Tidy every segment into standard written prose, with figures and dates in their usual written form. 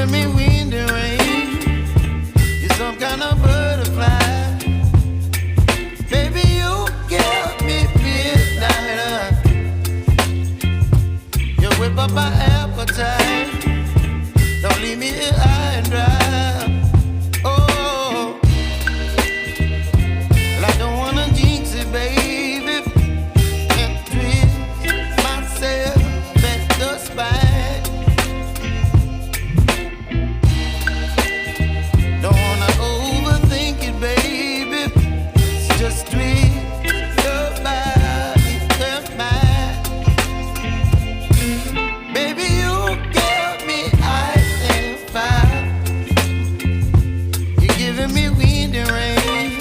giving me wind and rain. You're some kind of butterfly. Baby, you give me midnight. You whip up my appetite. Don't leave me here high and dry. Oh, well, I don't wanna jinx it, baby, and twist myself at the spine. Don't wanna overthink it, baby. It's just twist your body and mine. Baby, you give me ice and fire. You're giving me wind and rain.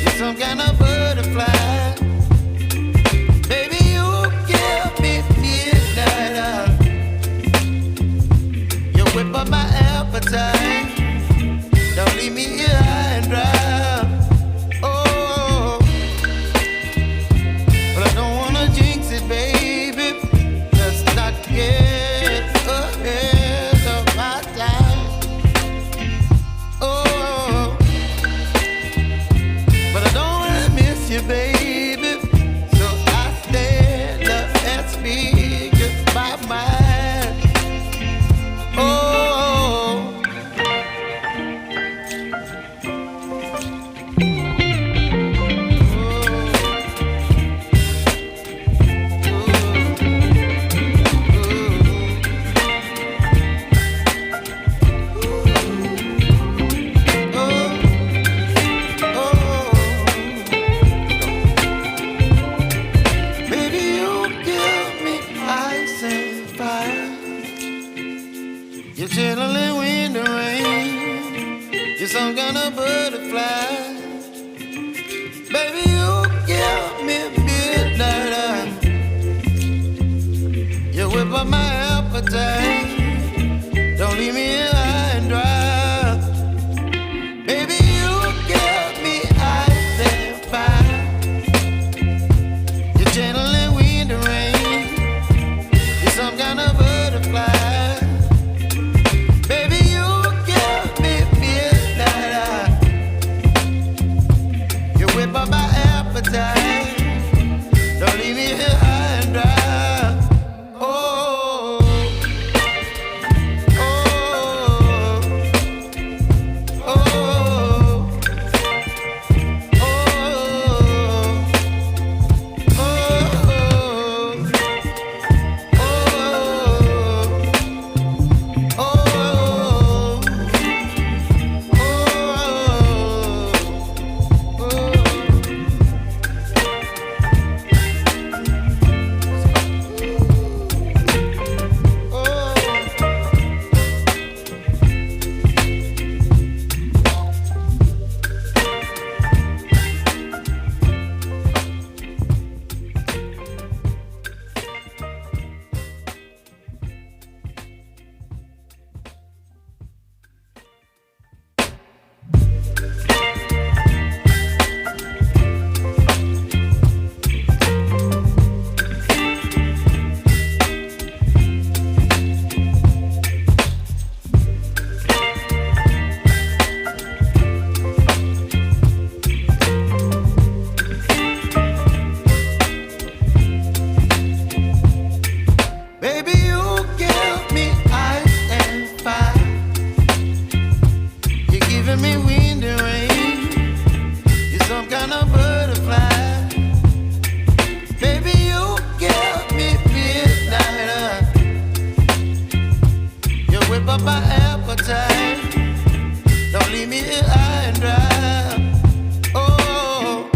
You're some kind of butterfly. Baby, you give me midnight. You whip up my appetite. Don't leave me here high and dry. Oh, but I don't wanna jinx it, baby. Let's not get ahead of my time. Oh, but I don't wanna miss you, baby. So I stand up and speak my mind. Oh. Baby, you give me ice and fire. You're chilling wind and rain. You're some kind of butterfly. Baby, you give me midnight. You whip up my appetite. Don't leave me here high and dry. Baby, you give me ice and fire. You're channeling wind and rain. You're some kind of butterfly. Baby, you give me midnight. You whip up my appetite. Don't leave me here high and dry. Oh, oh, oh, oh, baby, you give me ice and fire. You're giving me wind and rain. You're some kind of butterfly. Baby, you give me midnight. You whip up my appetite. Don't leave me here high and dry. Oh,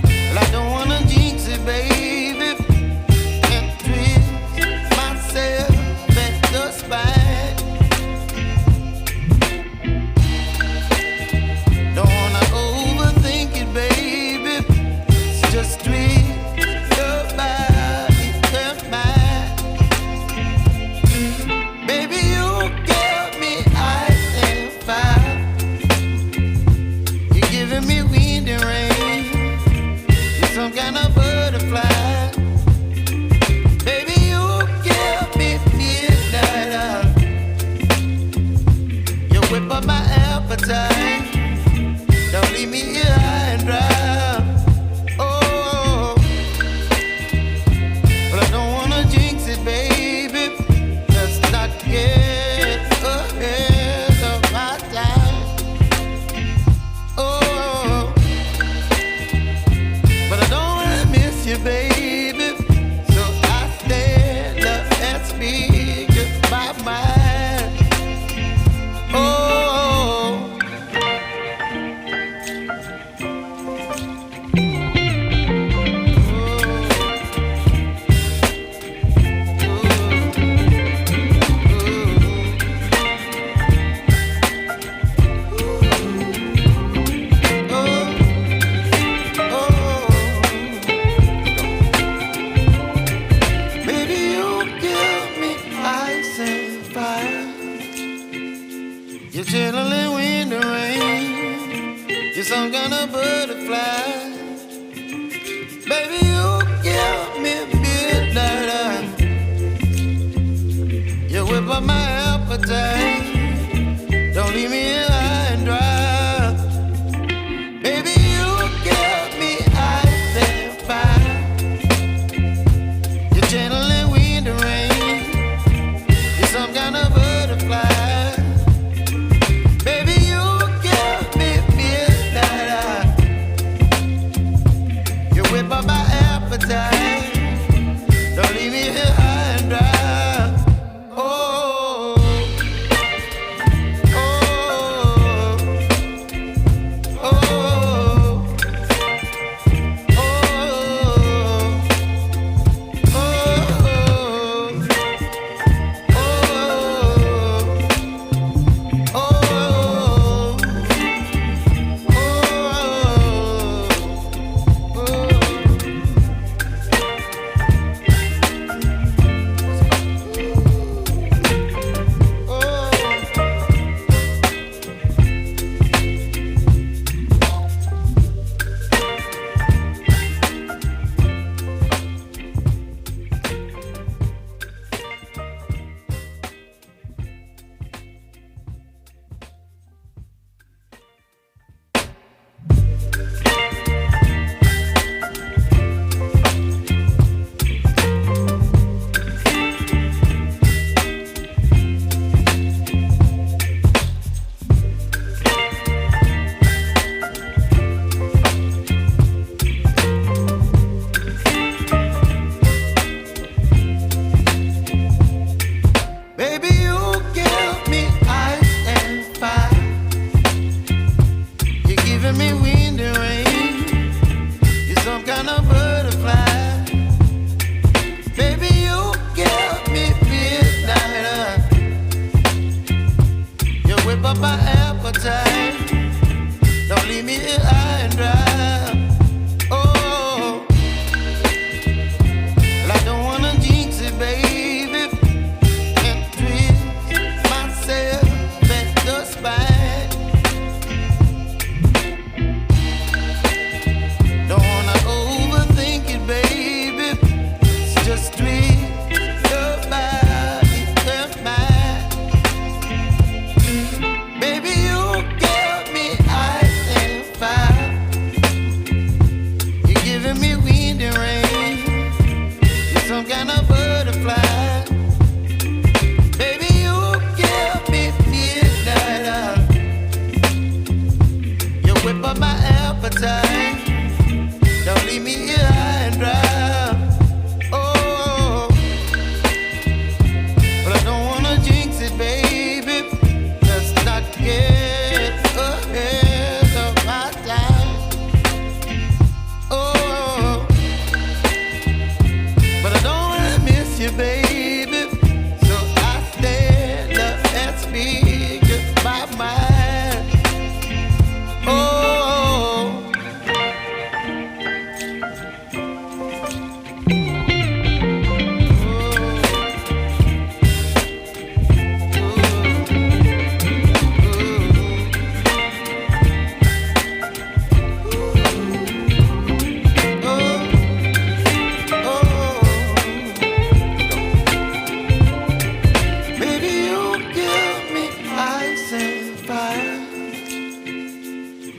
well, I don't wanna jinx it, baby, and twist myself at the spine. Don't wanna overthink it, baby. It's just twist your body and mine. Baby, you give me ice and fire. You're chilling in the rain. You're some kind of butterfly. Baby, you give me midnight. You whip up my appetite. Don't leave me here high and dry. Baby, you give me ice and fire. You're channeling wind and rain. You're some kind of butterfly. Baby, you give me midnight. You whip up my appetite. Don't leave me here high and dry.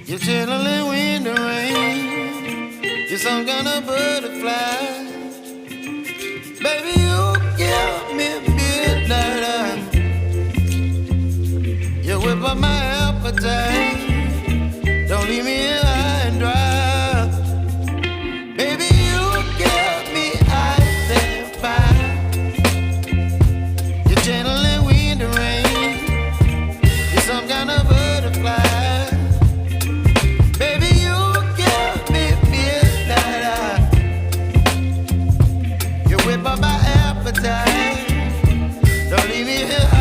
You're chilling in the rain. You're some kind of butterfly. Baby, you give me midnight. You whip up my appetite. Don't leave me here high and dry. Baby, you give me ice and fire. You're channeling wind and rain. You're some kind of butterfly. Whip up my appetite. Don't leave me here